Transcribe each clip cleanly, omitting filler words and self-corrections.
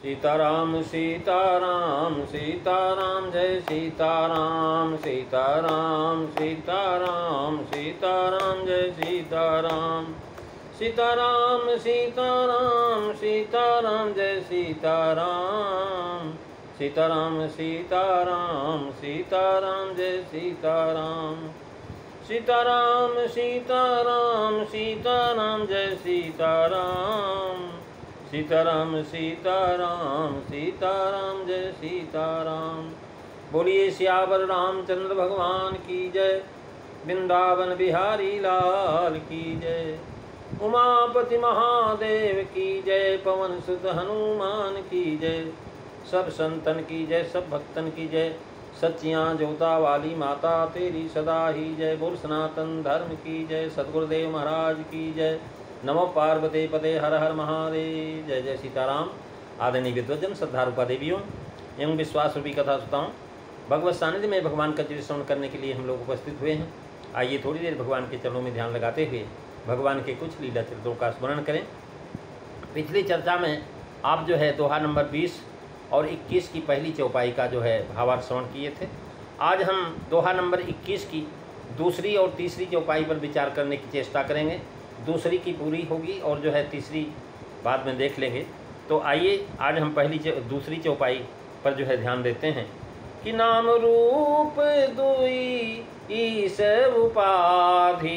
सीताराम सीताराम सीताराम जय सीताराम सीताराम सीताराम सीताराम जय सीताराम सीताराम सीताराम सीताराम जय सीताराम सीताराम सीताराम सीताराम जय सीताराम सीताराम सीताराम सीताराम जय सीताराम सीताराम सीताराम सीताराम जय सीताराम। बोलिए सियावर रामचंद्र भगवान की जय, वृंदावन बिहारी लाल की जय, उमापति महादेव की जय, पवन सुत हनुमान की जय, सब संतन की जय, सब भक्तन की जय, सच्चियाँ जोता वाली माता तेरी सदा ही जय। बोल सनातन धर्म की जय, सद्गुरुदेव महाराज की जय। नमो पार्वती पते हर हर महादेव। जय जय सीताराम। आदरणीय विद्वजन, श्रद्धारूपा देवियों एवं विश्वास रूपी कथा सुताओं, भगवत सानिध्य में भगवान का चिर श्रवण करने के लिए हम लोग उपस्थित हुए हैं। आइए थोड़ी देर भगवान के चरणों में ध्यान लगाते हुए भगवान के कुछ लीला चरित्रों का स्मरण करें। पिछली चर्चा में आप जो है दोहा नंबर 20 और 21 की पहली चौपाई का जो है भावार्थ श्रवण किए थे। आज हम दोहा नंबर 21 की दूसरी और तीसरी चौपाई पर विचार करने की चेष्टा करेंगे। दूसरी की पूरी होगी और जो है तीसरी बाद में देख लेंगे। तो आइए आज हम दूसरी चौपाई पर जो है ध्यान देते हैं कि नाम रूप दुई ईश उपाधि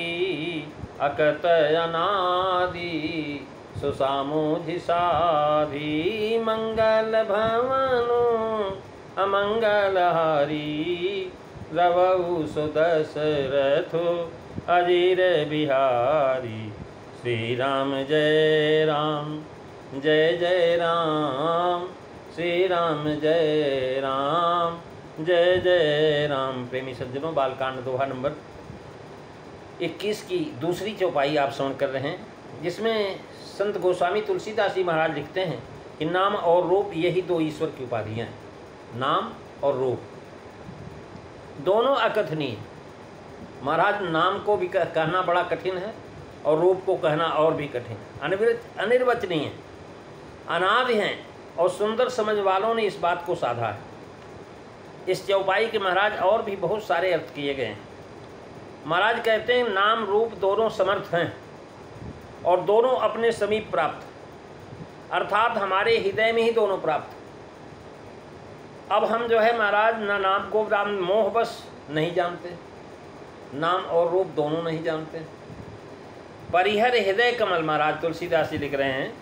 अकत अनादि सुसामुधि साधि मंगल भवनु अमंगल हरि रवउ सुदशरथु अजीर बिहारी। श्री राम जय राम जय जय राम, श्री राम जय राम जय जय राम। प्रेमी सज्जनों, बालकांड दोहा नंबर 21 की दूसरी चौपाई आप श्रवण कर रहे हैं, जिसमें संत गोस्वामी तुलसीदास जी महाराज लिखते हैं कि नाम और रूप यही दो ईश्वर की उपाधियाँ हैं। नाम और रूप दोनों अकथनीय। महाराज नाम को भी कहना बड़ा कठिन है और रूप को कहना और भी कठिन, अनिर्वचनीय, अनादि हैं और सुंदर समझ वालों ने इस बात को साधा है। इस चौपाई के महाराज और भी बहुत सारे अर्थ किए गए हैं। महाराज कहते हैं नाम रूप दोनों समर्थ हैं और दोनों अपने समीप प्राप्त, अर्थात हमारे हृदय में ही दोनों प्राप्त। अब हम जो है महाराज न नाम को राम मोहवश नहीं जानते, नाम और रूप दोनों नहीं जानते। परिहर हृदय कमल, महाराज तुलसीदास जी लिख रहे हैं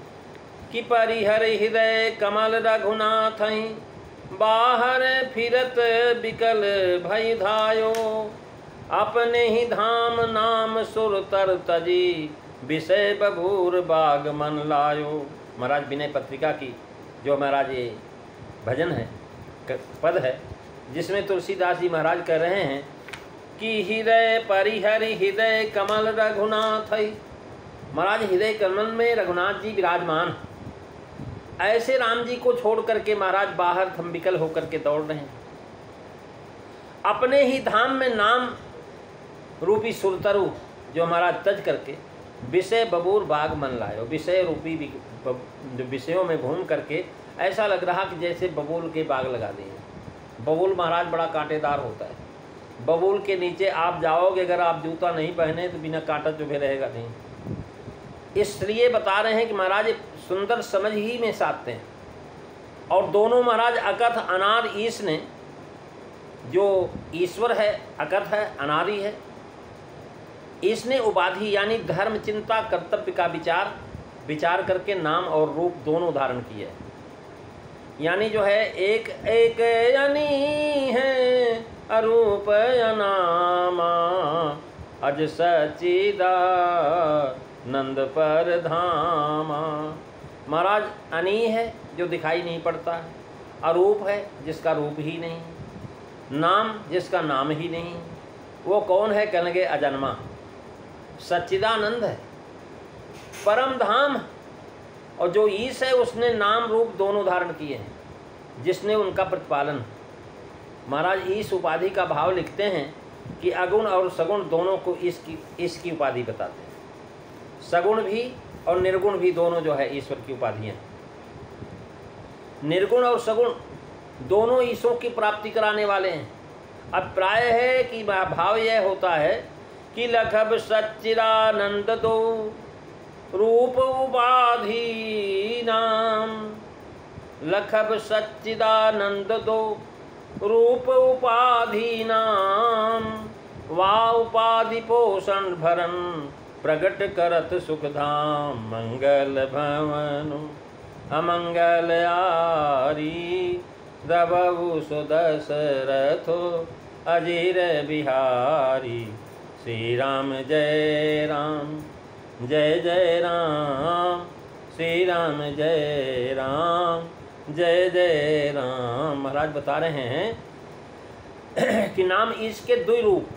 कि परिहर हृदय कमल रघुनाथ बाहर फिरत बिकल भई धायो, अपने ही धाम नाम सुर तर तजी विषय बबूर बाग मन लायो। महाराज विनय पत्रिका की जो महाराज ये भजन है, पद है, जिसमें तुलसीदास जी महाराज कह रहे हैं कि हृदय परिहरि हृदय कमल रघुनाथ। महाराज हृदय कमल में रघुनाथ जी विराजमान, ऐसे राम जी को छोड़ करके महाराज बाहर थम विकल होकर के दौड़ रहे हैं। अपने ही धाम में नाम रूपी सुरतरु जो महाराज तज करके विषय बबूर बाग मन लायो, विषय रूपी विषयों में घूम करके ऐसा लग रहा कि जैसे बबूल के बाग लगा दिए। बबूल महाराज बड़ा कांटेदार होता है। बबूल के नीचे आप जाओगे, अगर आप जूता नहीं पहने तो बिना कांटा चुभे रहेगा नहीं। इसलिए बता रहे हैं कि महाराज सुंदर समझ ही में साधते हैं। और दोनों महाराज अकथ अनाद ईश ने, जो ईश्वर है अकथ है अनादि है, इसने उपाधि यानी धर्म चिंता कर्तव्य का विचार करके नाम और रूप दोनों धारण किए है। यानी जो है एक एक यानी है अरूप अनामा अज सचिदा नंद पर धामा। महाराज अनी है जो दिखाई नहीं पड़ता है, अरूप है जिसका रूप ही नहीं, नाम जिसका नाम ही नहीं। वो कौन है? कहने लगे अजन्मा, सच्चिदानंद है, परम धाम। और जो ईश है उसने नाम रूप दोनों धारण किए हैं, जिसने उनका प्रतिपालन। महाराज ईश उपाधि का भाव लिखते हैं कि अगुण और सगुण दोनों को इसकी उपाधि बताते हैं। सगुण भी और निर्गुण भी दोनों जो है ईश्वर की उपाधियाँ। निर्गुण और सगुण दोनों ईशों की प्राप्ति कराने वाले हैं। अब प्राय है कि भाव यह होता है कि लखब सच्चिदानंद दो रूप उपाधि नाम, लखब सच्चिदानंद दो रूप उपाधि नाम, वा उपाधि पोषण भरन प्रगट करत सुखधाम, मंगल भवनु अमंगल आरी, दबहु सुदशरथो अजीर बिहारी, श्री राम जय राम जय जय राम, श्री राम जय राम जय जय राम। महाराज बता रहे हैं कि नाम ईश के दो रूप,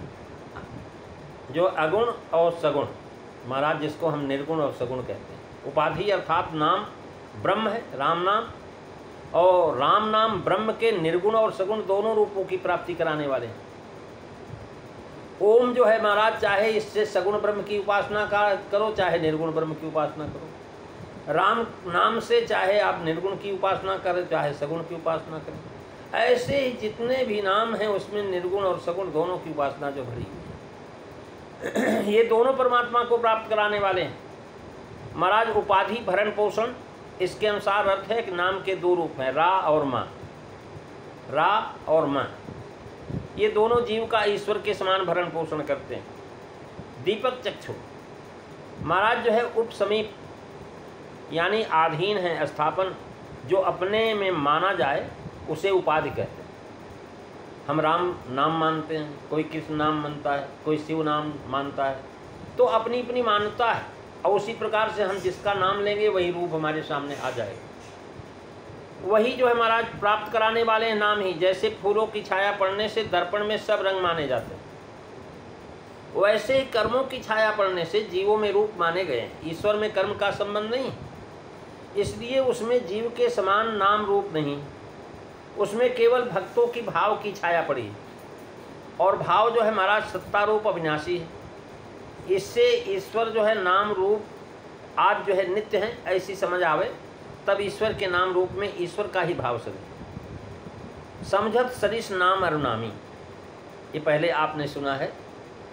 जो अगुण और सगुण, महाराज जिसको हम निर्गुण और सगुण कहते हैं। उपाधि अर्थात नाम ब्रह्म है, राम नाम, और राम नाम ब्रह्म के निर्गुण और सगुण दोनों रूपों की प्राप्ति कराने वाले हैं। ओम जो है महाराज, चाहे इससे सगुण ब्रह्म की उपासना करो, चाहे निर्गुण ब्रह्म की उपासना करो। राम नाम से चाहे आप निर्गुण की उपासना करें, चाहे सगुण की उपासना करें। ऐसे ही जितने भी नाम हैं उसमें निर्गुण और सगुण दोनों की उपासना जो भरी हुई है, ये दोनों परमात्मा को प्राप्त कराने वाले हैं। महाराज उपाधि भरण पोषण, इसके अनुसार अर्थ है कि नाम के दो रूप हैं, रा और माँ। रा और माँ ये दोनों जीव का ईश्वर के समान भरण पोषण करते हैं। दीपक चक्षु महाराज जो है उपसमीप यानी आधीन है, स्थापन जो अपने में माना जाए उसे उपाधि कहते हैं। हम राम नाम मानते हैं, कोई कृष्ण नाम मानता है, कोई शिव नाम मानता है, तो अपनी अपनी मान्यता है, और उसी प्रकार से हम जिसका नाम लेंगे वही रूप हमारे सामने आ जाएगा। वही जो है महाराज प्राप्त कराने वाले हैं नाम ही। जैसे फूलों की छाया पड़ने से दर्पण में सब रंग माने जाते हैं, वैसे ही कर्मों की छाया पड़ने से जीवों में रूप माने गए हैं। ईश्वर में कर्म का संबंध नहीं, इसलिए उसमें जीव के समान नाम रूप नहीं, उसमें केवल भक्तों की भाव की छाया पड़ी। और भाव जो है महाराज सत्ता रूप अविनाशी है, इससे ईश्वर जो है नाम रूप आज जो है नित्य है ऐसी समझ आवे, तब ईश्वर के नाम रूप में ईश्वर का ही भाव समझत सरिस नाम अरुनामी। ये पहले आपने सुना है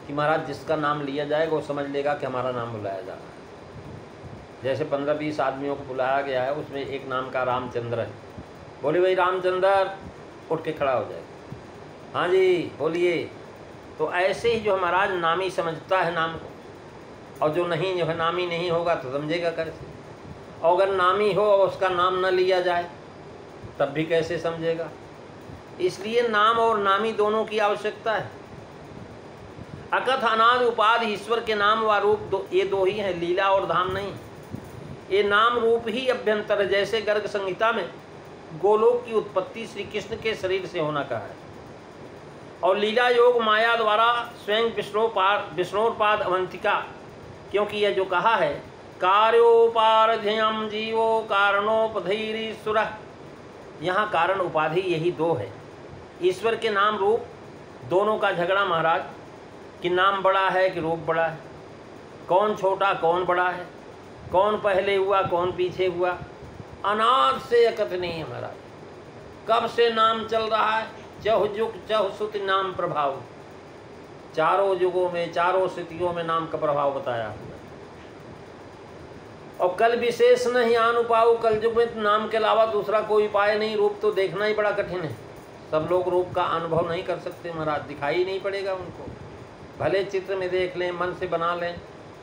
कि महाराज जिसका नाम लिया जाएगा वो समझ लेगा कि हमारा नाम बुलाया जा रहा है। जैसे 15-20 आदमियों को बुलाया गया है, उसमें एक नाम का रामचंद्र है, बोले भाई रामचंद्र, उठ के खड़ा हो जाएगा, हाँ जी बोलिए। तो ऐसे ही जो महाराज नामी समझता है नाम को, और जो नहीं जो है नामी नहीं होगा तो समझेगा कैसे। और अगर नामी हो और उसका नाम न लिया जाए तब भी कैसे समझेगा। इसलिए नाम और नामी दोनों की आवश्यकता है। अकथ अनाद उपाधि ईश्वर के नाम व रूप ये दो ही हैं, लीला और धाम नहीं। ये नाम रूप ही अभ्यंतर है। जैसे गर्ग संहिता में गोलोक की उत्पत्ति श्री कृष्ण के शरीर से होना कहा है, और लीला योग माया द्वारा स्वयं विष्णोपाद अवंतिका, क्योंकि यह जो कहा है कार्योपार्ध्यम जीवो कारणोपधीरीश्वर, यहाँ कारण उपाधि यही दो है। ईश्वर के नाम रूप दोनों का झगड़ा महाराज, कि नाम बड़ा है कि रूप बड़ा है, कौन छोटा कौन बड़ा है, कौन पहले हुआ कौन पीछे हुआ, अनाद से अकथ नहीं है महाराज। कब से नाम चल रहा है, चहुँ युग चहुँ श्रुति नाम प्रभाव, चारों युगों में चारों स्थितियों में नाम का प्रभाव बताया हुआ। और कल विशेष नहीं आनु पाऊ, कल युग में नाम के अलावा दूसरा कोई उपाय नहीं। रूप तो देखना ही बड़ा कठिन है, सब लोग रूप का अनुभव नहीं कर सकते महाराज, दिखाई नहीं पड़ेगा उनको। भले चित्र में देख लें, मन से बना लें,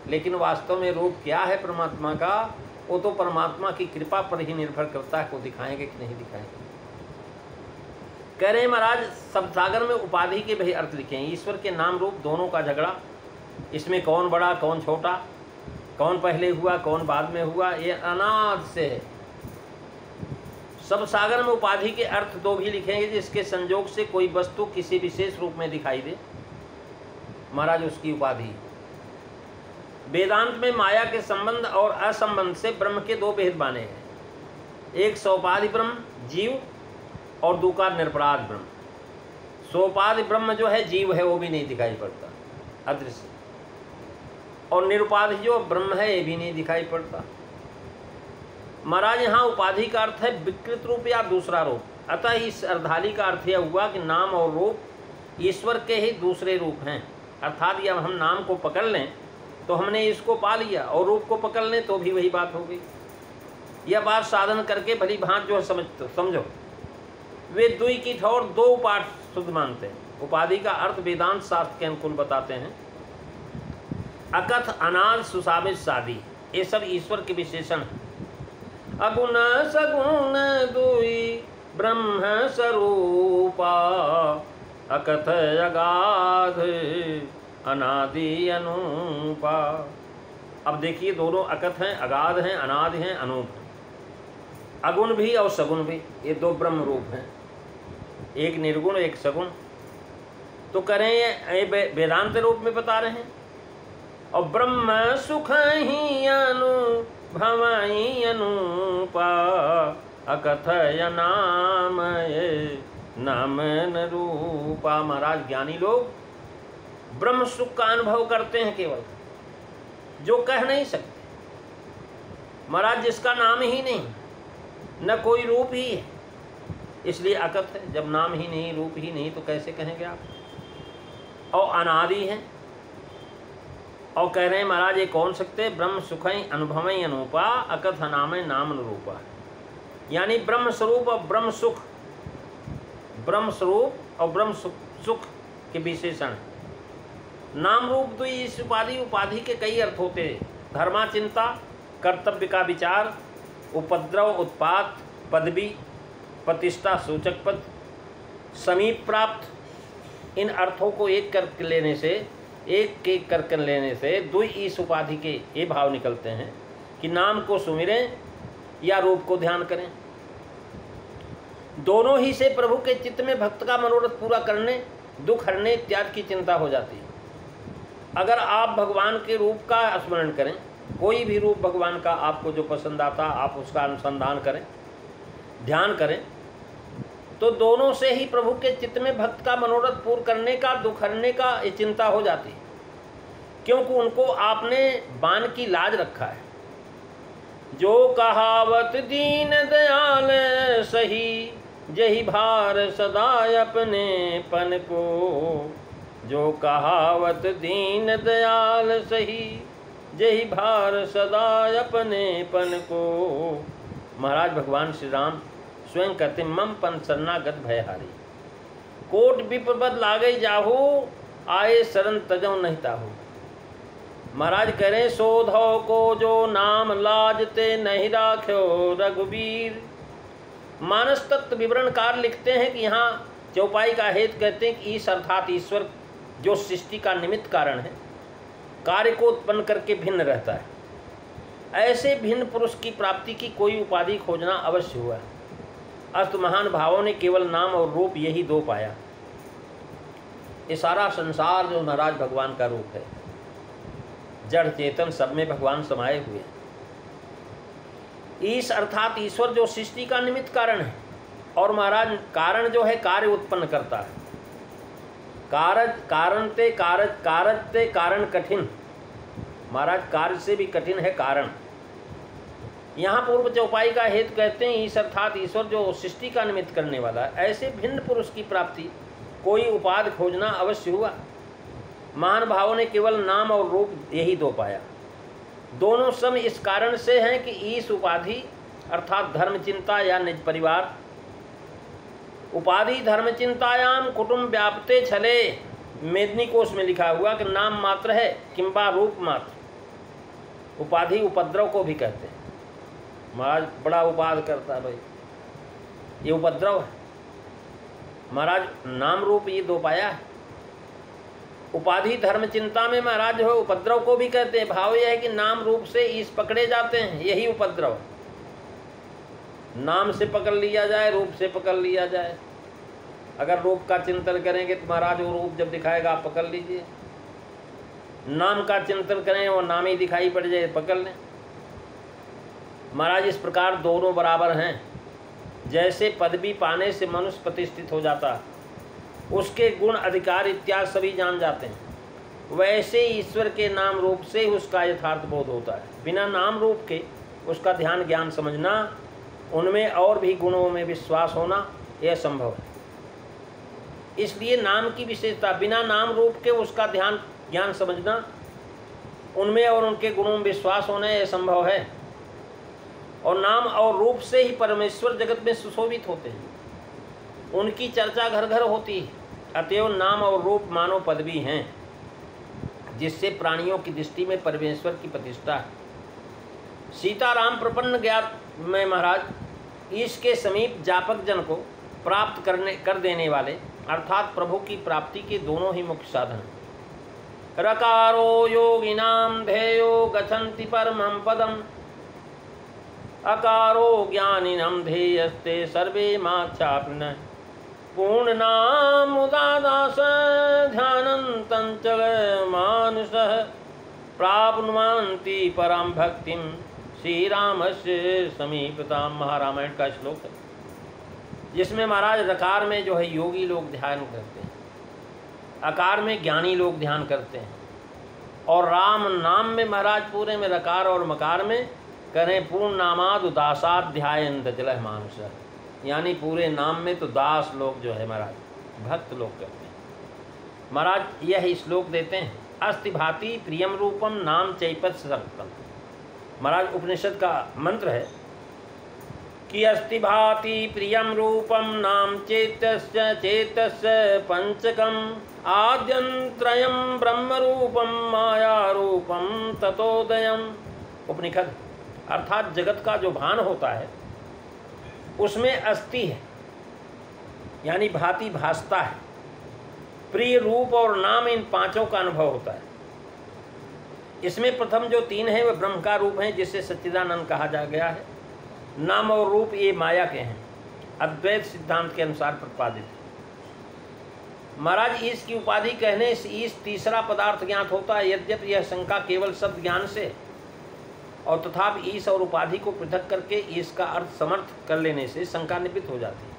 लेकिन वास्तव में रूप क्या है परमात्मा का, वो तो परमात्मा की कृपा पर ही निर्भर करता है, को दिखाएंगे कि नहीं दिखाएंगे। कह रहे हैं महाराज सब सागर में उपाधि के भी अर्थ लिखे हैं। ईश्वर के नाम रूप दोनों का झगड़ा, इसमें कौन बड़ा कौन छोटा, कौन पहले हुआ कौन बाद में हुआ, ये अनाद से है। सब सागर में उपाधि के अर्थ दो भी लिखेंगे, जिसके संयोग से कोई वस्तु किसी विशेष रूप में दिखाई दे, महाराज उसकी उपाधि। वेदांत में माया के संबंध और असंबंध से ब्रह्म के दो भेद माने हैं, एक सोपाधि ब्रह्म जीव और दूसरा निरपराध ब्रह्म। सोपाधि ब्रह्म जो है जीव है, वो भी नहीं दिखाई पड़ता, अदृश्य, और निरुपाधि जो ब्रह्म है ये भी नहीं दिखाई पड़ता। महाराज यहाँ उपाधि का अर्थ है विकृत रूप या दूसरा रूप। अतः इस अर्धाली का अर्थ यह हुआ कि नाम और रूप ईश्वर के ही दूसरे रूप हैं। अर्थात जब हम नाम को पकड़ लें तो हमने इसको पा लिया, और रूप को पकड़ लें तो भी वही बात हो गई। यह बात साधन करके भली भांत जो है समझो। वे दुई की ठोर दो उपाठ शुद्ध मानते हैं। उपाधि का अर्थ वेदांत शास्त्र के अनुकूल बताते हैं। अकथ, अनाद, सुसामित, सादी, ये सब ईश्वर के विशेषण हैं। अगुण सगुण दुई ब्रह्म स्वरूपा, अकथ अगाध अनादि अनूपा। अब देखिए दोनों अकथ हैं, अगाध हैं, अनादि हैं, अनूप हैं। अगुण भी और सगुण भी, ये दो ब्रह्म रूप हैं, एक निर्गुण एक सगुण। तो करें ये वेदांत रूप में बता रहे हैं। और ब्रह्म सुख ही अनुभवई अनूपा, अकथय नाम ये नाम न रूपा। महाराज ज्ञानी लोग ब्रह्म सुख का अनुभव करते हैं केवल, जो कह नहीं सकते। महाराज जिसका नाम ही नहीं, न कोई रूप ही है, इसलिए अकथ है। जब नाम ही नहीं, रूप ही नहीं, तो कैसे कहेंगे आप। और अनादि है, और कह रहे हैं महाराज ये कौन सकते, ब्रह्म सुखई अनुभवई अनूपा, अकथ नाम नाम अनुरूपा। यानी ब्रह्म स्वरूप और ब्रह्म सुख, ब्रह्म स्वरूप और ब्रह्म सुख के विशेषण। नाम रूप तो इस उपाधि के कई अर्थ होते हैं। धर्मा चिंता, कर्तव्य का विचार, उपद्रव, उत्पात, पदवी, प्रतिष्ठा, सूचक पद, समीप प्राप्त। इन अर्थों को एक करके लेने से, एक करके लेने से दुई इस उपाधि के ये भाव निकलते हैं कि नाम को सुमिरें या रूप को ध्यान करें। दोनों ही से प्रभु के चित्त में भक्त का मनोरथ पूरा करने, दुख हरने इत्यादि की चिंता हो जाती है। अगर आप भगवान के रूप का स्मरण करें, कोई भी रूप भगवान का आपको जो पसंद आता, आप उसका अनुसंधान करें, ध्यान करें, तो दोनों से ही प्रभु के चित्त में भक्त का मनोरथ पूर्ण करने का, दुख हरने का ये चिंता हो जाती है। क्योंकि उनको आपने बान की लाज रखा है। जो कहावत दीन दयाल सही, जही भार सदा अपने पन को। जो कहावत दीन दयाल सही, जही भार सदा अपने पन को। महाराज भगवान श्री राम स्वयं कहते मम पन शरणागत भयहारी, कोट विपद लागे जाहू, आए शरण तजो नहीं ताहू। महाराज करें शोधो को जो नाम लाजते नहीं राख्यो रघुवीर। मानस तत्व विवरणकार लिखते हैं कि यहाँ चौपाई का हेतु कहते हैं कि ईश अर्थात ईश्वर जो सृष्टि का निमित्त कारण है, कार्य को उत्पन्न करके भिन्न रहता है। ऐसे भिन्न पुरुष की प्राप्ति की कोई उपाधि खोजना अवश्य हुआ है। अस्त महान भावों ने केवल नाम और रूप यही दो पाया। ये सारा संसार जो महाराज भगवान का रूप है, जड़ चेतन सब में भगवान समाये हुए हैं। ईश अर्थात ईश्वर जो सृष्टि का निमित्त कारण है, और महाराज कारण जो है कार्य उत्पन्न करता है। कारज ते कारण कठिन। महाराज कार्य से भी कठिन है कारण। यहाँ पूर्व चौपाई का हेतु कहते हैं ईश अर्थात ईश्वर जो सृष्टि का निमित्त करने वाला है। ऐसे भिन्न पुरुष की प्राप्ति कोई उपाधि खोजना अवश्य हुआ। महान भावों ने केवल नाम और रूप यही दो पाया। दोनों सम इस कारण से हैं कि ईश उपाधि अर्थात धर्म चिंता या निज परिवार, उपाधि धर्म चिंतायाम कुटुंब व्याप्ते छले। मेदिनी कोश में लिखा हुआ कि नाम मात्र है किंबा रूप मात्र। उपाधि उपद्रव को भी कहते हैं। महाराज बड़ा उपाध करता है भाई, ये उपद्रव है। महाराज नाम रूप ये दो पाया है। उपाधि धर्म चिंता में महाराज जो है उपद्रव को भी कहते हैं। भाव यह है कि नाम रूप से ईश पकड़े जाते हैं, यही उपद्रव। नाम से पकड़ लिया जाए, रूप से पकड़ लिया जाए। अगर रूप का चिंतन करेंगे तो महाराज वो रूप जब दिखाएगा आप पकड़ लीजिए। नाम का चिंतन करें वो नाम ही दिखाई पड़ जाए, पकड़ लें। महाराज इस प्रकार दोनों बराबर हैं। जैसे पदवी पाने से मनुष्य प्रतिष्ठित हो जाता है, उसके गुण अधिकार इत्यादि सभी जान जाते हैं, वैसे ईश्वर के नाम रूप से ही उसका यथार्थ बोध होता है। बिना नाम रूप के उसका ध्यान ज्ञान समझना, उनमें और भी गुणों में विश्वास होना, यह संभव है। इसलिए नाम की विशेषता, बिना नाम रूप के उसका ध्यान ज्ञान समझना, उनमें और उनके गुणों में विश्वास होना, यह संभव है। और नाम और रूप से ही परमेश्वर जगत में सुशोभित होते हैं, उनकी चर्चा घर घर होती है। अतएव नाम और रूप मानव पदवी हैं, जिससे प्राणियों की दृष्टि में परमेश्वर की प्रतिष्ठा है। सीताराम प्रपन्न ज्ञात में महाराज इसके समीप जापक जन को प्राप्त कर देने वाले अर्थात प्रभु की प्राप्ति के दोनों ही मुख्य साधन हैं। रकारो योगिनाम ध्येयो गच्छन्ति परमं पदम, अकारो ज्ञानिनम ध्येयस्ते सर्वे माच्छाप्न, पूर्णनामुदादास ध्यानन्तं च मानुषः, प्राप्नुवन्ति परम भक्तिं श्रीरामस्य समीपतां। महारामायण का श्लोक है, जिसमें महाराज रकार में जो है योगी लोग ध्यान करते हैं, अकार में ज्ञानी लोग ध्यान करते हैं, और राम नाम में महाराज पूरे में रकार और मकार में करें पूर्ण नामाद दासाध्यायन जलह मानुष, यानी पूरे नाम में तो दास लोग जो है महाराज भक्त लोग करते हैं। महाराज यह श्लोक देते हैं, अस्ति भाति प्रियम रूपम नाम चैपत सत्तम। महाराज उपनिषद का मंत्र है कि अस्ति भाति प्रियम रूपम नाम चेतस्य पंचकम, आद्यंत्रयम ब्रह्म रूपम माया रूपम ततोदयम। उपनिषद अर्थात जगत का जो भान होता है उसमें अस्ति है, यानी भांति भासता है, प्रिय रूप और नाम, इन पांचों का अनुभव होता है। इसमें प्रथम जो तीन है वह ब्रह्म का रूप है, जिससे सच्चिदानंद कहा जा गया है। नाम और रूप ये माया के हैं, अद्वैत सिद्धांत के अनुसार प्रतिपादित है। महाराज ईश की उपाधि कहने से ईश तीसरा पदार्थ ज्ञात होता है, यद्यपि यह शंका केवल शब्द ज्ञान से और तथापि ईश और उपाधि को पृथक करके ईश का अर्थ समर्थ कर लेने से शंका निवृत्त हो जाती है।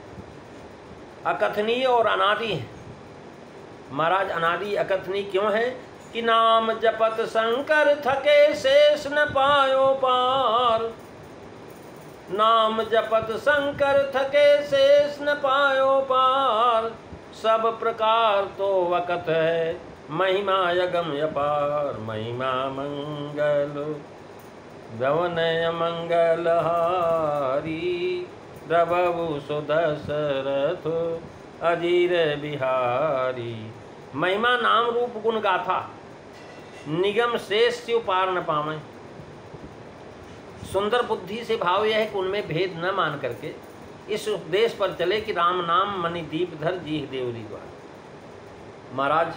अकथनीय और अनादि है। महाराज अनादि अकथनीय क्यों है कि नाम जपत शंकर थके शेष न पायो पार, नाम जपत शंकर थके शेष न पायो पार, सब प्रकार तो वकत है महिमा यगम अपार, महिमा मंगल दवनय मंगलहारी, द्रवभु सुदशरथ अजीर बिहारी। महिमा नाम रूप गुण गाथा, निगम शेष से पार न पावें। सुंदर बुद्धि से भाव यह है कि उनमें भेद न मान करके इस उपदेश पर चले कि राम नाम मणि दीप धर जीह देवरी द्वार। महाराज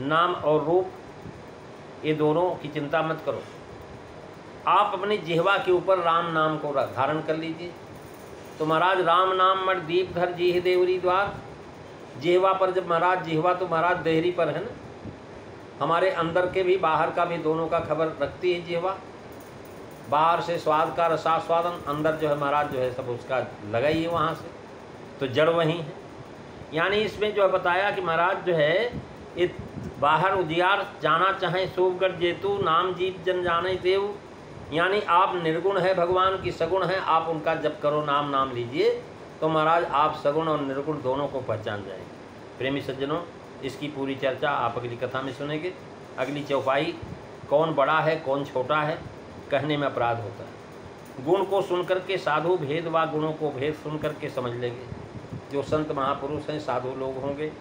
नाम और रूप ये दोनों की चिंता मत करो, आप अपनी जिह्वा के ऊपर राम नाम को धारण कर लीजिए। तो महाराज राम नाम मणि दीप धर जीह देवरी द्वार, जिह्वा पर जब महाराज जिह्वा तो महाराज देहरी पर है ना, हमारे अंदर के भी बाहर का भी दोनों का खबर रखती है जिह्वा। बाहर से स्वाद का रसास्वादन, अंदर जो है महाराज जो है सब उसका लगा ही है वहाँ से, तो जड़ वहीं है। यानी इसमें जो है बताया कि महाराज जो है ये बाहर उजियार जाना चाहें सूबगढ़ जेतु, नाम जीत जन जाने देव। यानी आप निर्गुण है, भगवान की सगुण है, आप उनका जप करो, नाम नाम लीजिए, तो महाराज आप सगुण और निर्गुण दोनों को पहचान जाएंगे। प्रेमी सज्जनों, इसकी पूरी चर्चा आप अगली कथा में सुनेंगे। अगली चौपाई कौन बड़ा है कौन छोटा है कहने में अपराध होता है। गुण को सुनकर के साधु भेद व गुणों को भेद सुन करके समझ लेंगे। जो संत महापुरुष हैं, साधु लोग होंगे,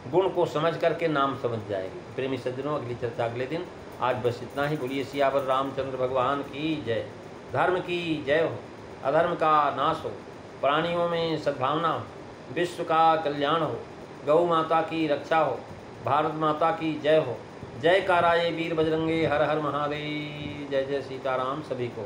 गुण को समझ करके नाम समझ जाएंगे। प्रेमी सज्जनों, अगली चर्चा अगले दिन। आज बस इतना ही। बोलिए सियावर रामचंद्र भगवान की जय। धर्म की जय हो, अधर्म का नाश हो, प्राणियों में सद्भावना हो, विश्व का कल्याण हो, गौ माता की रक्षा हो, भारत माता की जय हो। जय काराये वीर बजरंगे, हर हर महादेव। जय जय सीताराम सभी को।